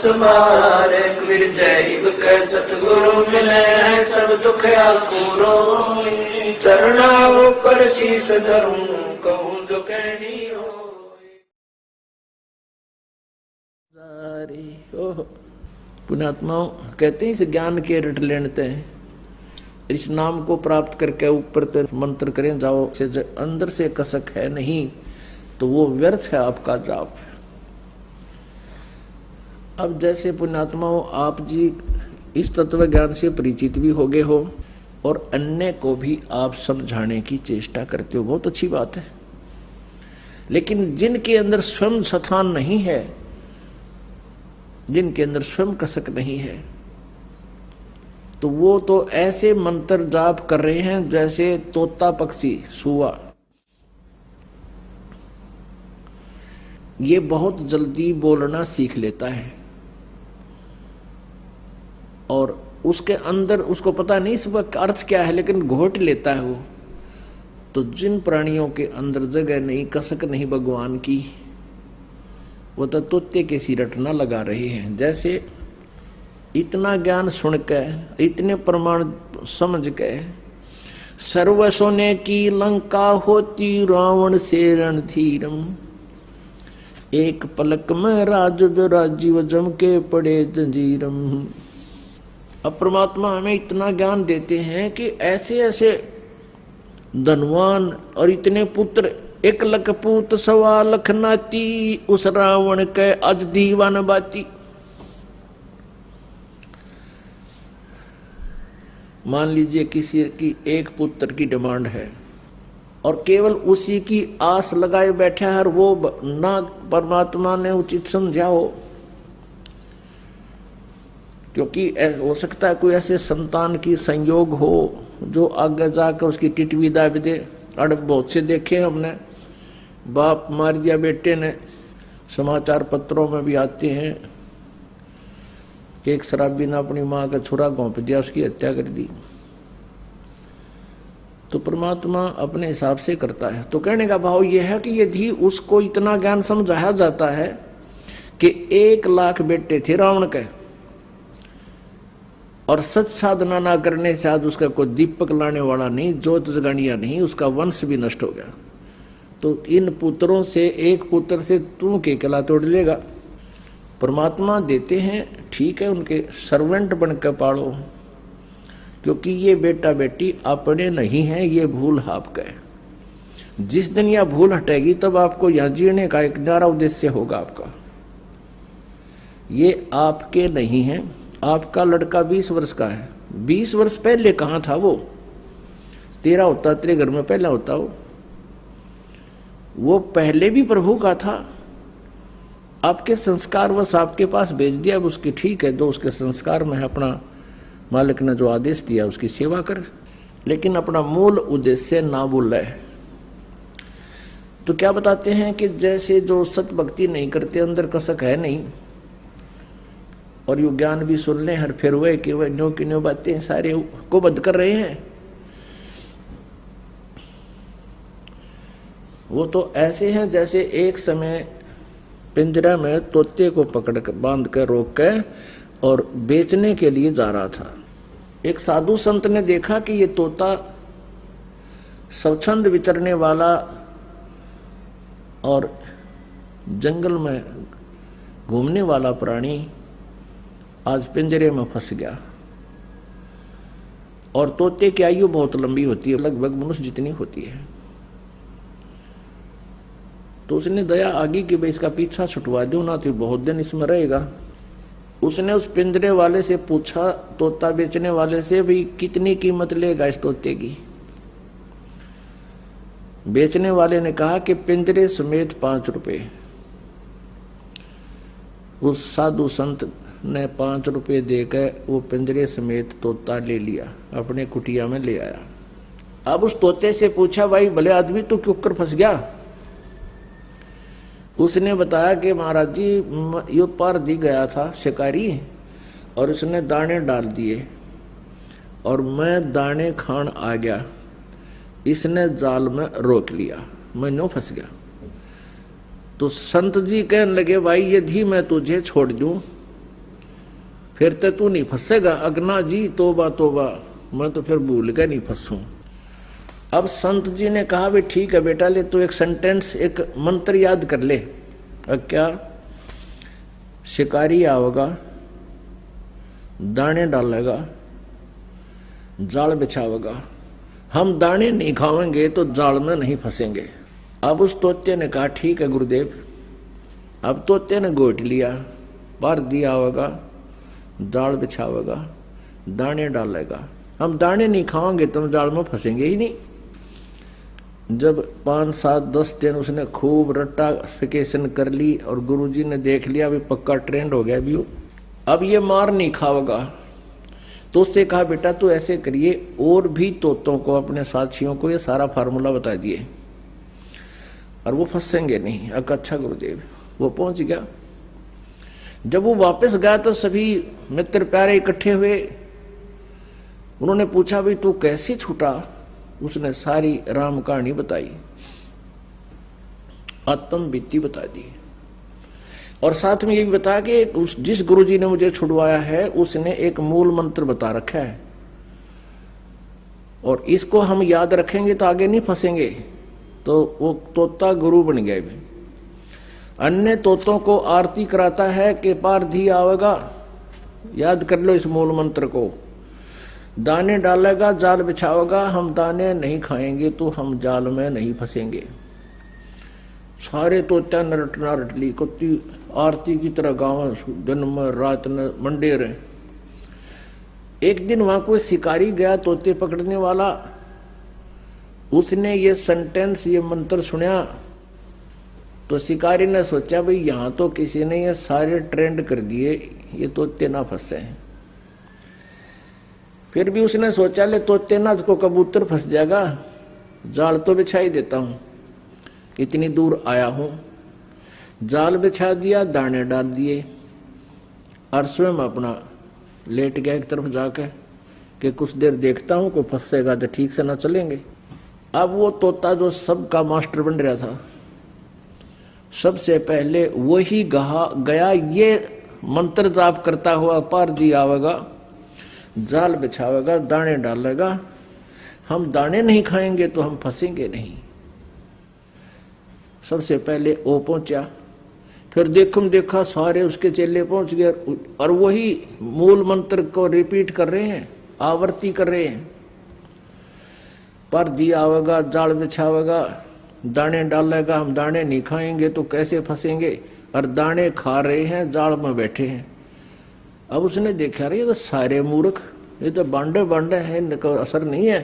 समारे कबीर जैब के सतगुरु मिले सब दुख आकूरो चरणा ऊपर शीस धरूं कहूं जो कहनी हो। पुण्यात्माओं कहते हैं इस ज्ञान के रट लेते हैं, इस नाम को प्राप्त करके ऊपर तक मंत्र करें जाओ से अंदर से कसक है नहीं तो वो व्यर्थ है आपका जाप। अब जैसे पुण्यात्माओं आप जी इस तत्व ज्ञान से परिचित भी हो गए हो और अन्य को भी आप समझाने की चेष्टा करते हो, बहुत अच्छी बात है। लेकिन जिनके अंदर स्वयं स्थान नहीं है, जिनके अंदर स्वयं कसक नहीं है, तो वो तो ऐसे मंत्र जाप कर रहे हैं जैसे तोता पक्षी सुआ। ये बहुत जल्दी बोलना सीख लेता है और उसके अंदर उसको पता नहीं इसका अर्थ क्या है, लेकिन घोट लेता है वो। तो जिन प्राणियों के अंदर जगह नहीं, कसक नहीं भगवान की, वो तो तोते के सी रटना लगा रहे हैं। जैसे इतना ज्ञान सुन के, इतने प्रमाण समझ के, सर्व सोने की लंका होती रावण से रणधीरम, एक पलक में राज जो राजीव जम के पड़े जंजीरम। अब परमात्मा हमें इतना ज्ञान देते हैं कि ऐसे ऐसे धनवान और इतने पुत्र, एक लख पूत सवा लख नाती, उस रावण के अज दीवान बाती। मान लीजिए किसी की एक पुत्र की डिमांड है और केवल उसी की आस लगाए बैठा है, वो ना परमात्मा ने उचित समझा हो, क्योंकि हो सकता है कोई ऐसे संतान की संयोग हो जो आगे जाकर उसकी टिटवी दाब दे। अड़ब बहुत से देखे हमने, बाप मार दिया बेटे ने, समाचार पत्रों में भी आते हैं कि एक शराबी ने अपनी मां का छुरा घोंप दिया, उसकी हत्या कर दी। तो परमात्मा अपने हिसाब से करता है। तो कहने का भाव यह है कि यदि उसको इतना ज्ञान समझाया जाता है कि 1 लाख बेटे थे रावण के और सच साधना ना करने से आज उसका कोई दीपक लाने वाला नहीं, ज्योत जगानिया नहीं, उसका वंश भी नष्ट हो गया। तो इन पुत्रों से एक पुत्र से तू के कला तोड़ लेगा। परमात्मा देते हैं, ठीक है, उनके सर्वेंट बनकर पालो, क्योंकि ये बेटा बेटी अपने नहीं है, ये भूल आपका है। जिस दिन यह भूल हटेगी तब आपको यह जीने का एक न्यारा उद्देश्य होगा आपका। ये आपके नहीं है। आपका लड़का 20 वर्ष का है, 20 वर्ष पहले कहाँ था वो? तेरा होता, तेरे घर में पहले होता वो पहले भी प्रभु का था। आपके संस्कार वश आपके पास भेज दिया, अब उसकी ठीक है, जो उसके संस्कार में है, अपना मालिक ने जो आदेश दिया उसकी सेवा कर, लेकिन अपना मूल उद्देश्य ना भूले। तो क्या बताते हैं कि जैसे जो सत भक्ति नहीं करते, अंदर कसक है नहीं, और यू ज्ञान भी सुन ले हर फिर हुए कि वह न्यो की न्यो बातें सारे को बंद कर रहे हैं, वो तो ऐसे हैं जैसे एक समय पिंजरा में तोते को पकड़ कर बांध कर रोक कर और बेचने के लिए जा रहा था। एक साधु संत ने देखा कि ये तोता स्वच्छंद विचरने वाला और जंगल में घूमने वाला प्राणी आज पिंजरे में फंस गया, और तोते की आयु बहुत लंबी होती है, लगभग मनुष्य जितनी होती है। तो उसने दया आगी कि भाई इसका पीछा छुटवा दो ना, तो बहुत दिन इसमें रहेगा। उसने उस पिंजरे वाले से पूछा, तोता बेचने वाले से, भाई कितनी कीमत लेगा इस तोते की? बेचने वाले ने कहा कि पिंजरे समेत 5 रुपए। उस साधु संत ने 5 रुपए देकर वो पिंजरे समेत तोता ले लिया, अपने कुटिया में ले आया। अब उस तोते से पूछा, भाई भले आदमी तू क्यों कर फंस गया? उसने बताया कि महाराज जी यो पार दी गया था शिकारी, और उसने दाने डाल दिए और मैं दाने खान आ गया, इसने जाल में रोक लिया, मैं नो फंस गया। तो संत जी कहने लगे, भाई यदि मैं तुझे छोड़ दूं फिर तो तू नहीं फंसेगा। अगना जी तोबा तोबा, मैं तो फिर भूल के नहीं फंसूं। अब संत जी ने कहा भी ठीक है बेटा, ले तू एक सेंटेंस, एक मंत्र याद कर ले। अब क्या? शिकारी आवेगा, दाने डालेगा, जाल बिछावेगा, हम दाने नहीं खाएंगे तो जाल में नहीं फंसेंगे। अब उस तोते ने कहा ठीक है गुरुदेव। अब तोते ने गोट लिया, बार दिया आवेगा, जाल बिछावेगा, दाने डालेगा, हम दाने नहीं खाएंगे तो हम जाल में फंसेंगे ही नहीं। जब 5, 7, 10 दिन उसने खूब रट्टाफिकेशन कर ली और गुरुजी ने देख लिया भी पक्का ट्रेंड हो गया भी वो, अब ये मार नहीं खाओगा, तो उससे कहा बेटा तू ऐसे करिए, और भी तोतों को, अपने साथियों को ये सारा फार्मूला बता दिए और वो फंसेंगे नहीं। अच्छा गुरुदेव। वो पहुंच गया। जब वो वापस गया तो सभी मित्र प्यारे इकट्ठे हुए। उन्होंने पूछा भी तू कैसे छूटा? उसने सारी राम कहानी बताई, आत्म बीती बता दी, और साथ में ये भी बताया कि जिस गुरुजी ने मुझे छुड़वाया है उसने एक मूल मंत्र बता रखा है और इसको हम याद रखेंगे तो आगे नहीं फंसेंगे। तो वो तोता गुरु बन गए। अन्य तोतों को आरती कराता है कि पारधी आवेगा, याद कर लो इस मूल मंत्र को, दाने डालेगा, जाल बिछावेगा, हम दाने नहीं खाएंगे तो हम जाल में नहीं फंसेंगे। सारे तोता नरट नारटली कुत्ती आरती की तरह गाँव दिन में रात में मंडे रहे। एक दिन वहां कोई शिकारी गया तोते पकड़ने वाला, उसने ये सेंटेंस, ये मंत्र सुना तो शिकारी ने सोचा भाई यहां तो किसी ने ये सारे ट्रेंड कर दिए, ये तोते ना फंसे। फिर भी उसने सोचा ले तोते ना को कबूतर फंस जाएगा, जाल तो बिछा ही देता हूं, इतनी दूर आया हूं। जाल बिछा दिया, दाने डाल दिए और स्वयं अपना लेट गया एक तरफ जाकर कि कुछ देर देखता हूं, कोई फंसेगा तो ठीक से ना चलेंगे। अब वो तोता जो सबका मास्टर बन रहा था, सबसे पहले वही गया ये मंत्र जाप करता हुआ, पारधी आवेगा, जाल बिछावेगा, दाने डालेगा, हम दाने नहीं खाएंगे तो हम फंसेंगे नहीं। सबसे पहले वो पहुंचा, फिर देखा सारे उसके चेले पहुंच गए और वही मूल मंत्र को रिपीट कर रहे हैं, आवर्ती कर रहे हैं। पारधी आवेगा, जाल बिछावेगा, दाने डालेगा, हम दाने नहीं खाएंगे तो कैसे फंसेंगे, और दाने खा रहे हैं, जाल में बैठे हैं। अब उसने देखा रहे ये तो सारे मूर्ख, ये तो बांडे हैं, इनका असर नहीं है।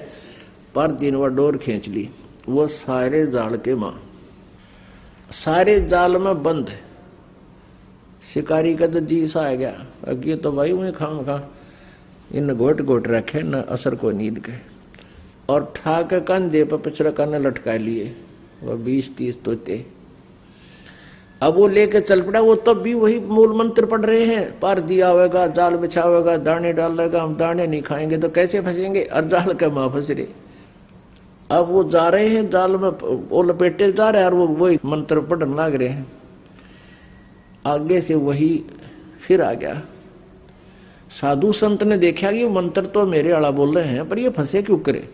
पारधी ने वह डोर खींच ली, वो सारे जाल के मां, सारे जाल में बंद। शिकारी का तो जी सा आ गया, अब ये तो भाई उन्हें खा इन घोट रखे न असर को नींद के, और ठाक कंधे पर पिछड़ा करने लटका लिए वो 20-30 तोते। अब वो लेके चल पड़ा, वो तब भी वही मूल मंत्र पढ़ रहे हैं, पारधी आवेगा, जाल बिछावेगा, दाने डालेगा, हम दाने नहीं खाएंगे तो कैसे फंसेंगे, और जाल के मां फंस रहे। अब वो जा रहे हैं जाल में, वो लपेटे जा रहे हैं और वो वही मंत्र पढ़ने लग रहे हैं। आगे से वही फिर आ गया। साधु संत ने देखा कि ये मंत्र तो मेरे आला बोल रहे हैं पर ये फंसे क्यों करे,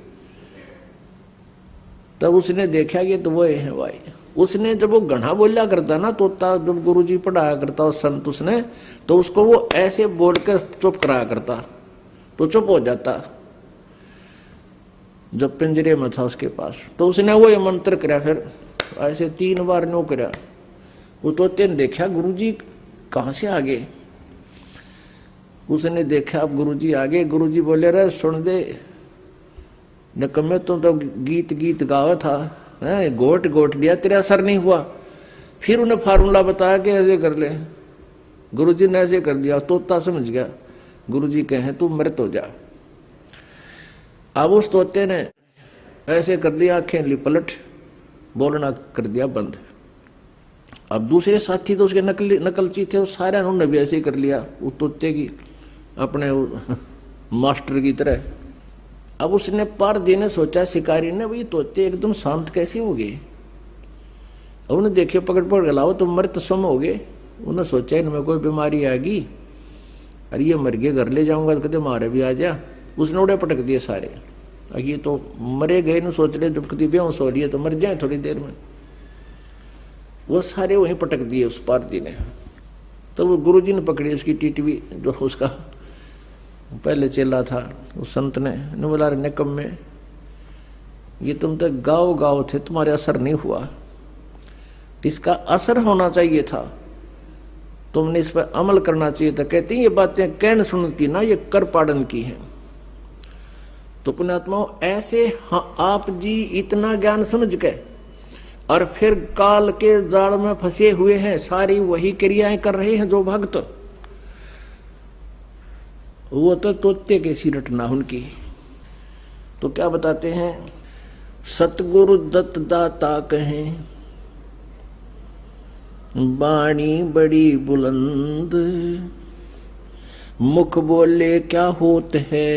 तब उसने देखा कि तो वो है भाई। उसने जब वो घना बोला करता ना तोता, जब गुरुजी पढ़ाया करता उस संत उसने, तो उसको वो ऐसे बोल कर चुप कराया करता तो चुप हो जाता जब पिंजरे में था उसके पास। तो उसने वो ये मंत्र कराया, फिर ऐसे 3 बार नो कराया। वो तोते ने देखा गुरुजी कहाँ से आ गए, उसने देखा अब गुरुजी आ गए। गुरुजी बोले रे सुन दे नकम्मे, तुम तो गीत गावा था, गोट लिया, तेरा असर नहीं हुआ। फिर उन्हें फार्मूला बताया कि ऐसे कर ले। गुरुजी ने ऐसे कर दिया, तोता समझ गया गुरुजी कहे तू मृत हो जा। अब उस तोते ने ऐसे कर दिया, आंखें ली पलट, बोलना कर दिया बंद। अब दूसरे साथी तो उसके नकलची थे, सारे उन्होंने भी ऐसे ही कर लिया उस तोते की, अपने मास्टर की तरह। अब उसने पारधी ने सोचा, शिकारी ने, भाई तोते एकदम शांत कैसे हो गए। अब उन्हें देखे पकड़ गलाओ तो मृत सम हो गए। उन्हें सोचा इनमें कोई बीमारी आ गई, अरे ये मर गए, घर ले जाऊंगा तो कहते मारे भी आ जा। उसने उड़े पटक दिए सारे। ये तो मरे गए न सोच रहे जब कभी बेहोश हो रही है तो मर जाए थोड़ी देर में, वो सारे वहीं पटक दिए उस पारदी ने। तो वो गुरुजी ने पकड़ी उसकी टीटवी, जो उसका पहले चेला था, उस संत ने बोला रे निकम में, ये तुम तो गाँव गाँव थे, तुम्हारे असर नहीं हुआ, इसका असर होना चाहिए था, तुमने इस पर अमल करना चाहिए था। कहती ये बातें कहन सुन की ना, ये कर पाड़न की है। तो पुण्यात्माओं ऐसे आप जी इतना ज्ञान समझ के और फिर काल के जाल में फंसे हुए हैं, सारी वही क्रियाएं कर रहे हैं जो भक्त, वो तो तोते कैसी रटना उनकी। तो क्या बताते हैं, सतगुरु दत्त दाता कहें, बाणी बड़ी बुलंद, मुख बोले क्या होत है,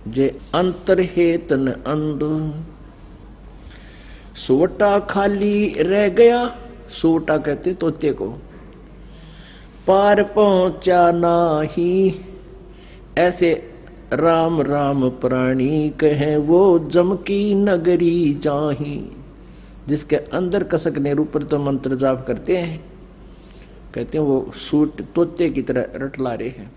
जे अंतर है तन अंध। सोटा खाली रह गया, सोटा कहते तोते को, पार पहुंचा नाही, ऐसे राम राम प्राणी कहे वो जम की नगरी जाही। जिसके अंदर कसक नेर ऊपर तो मंत्र जाप करते हैं, कहते हैं वो सूट तोते की तरह रटला रहे हैं।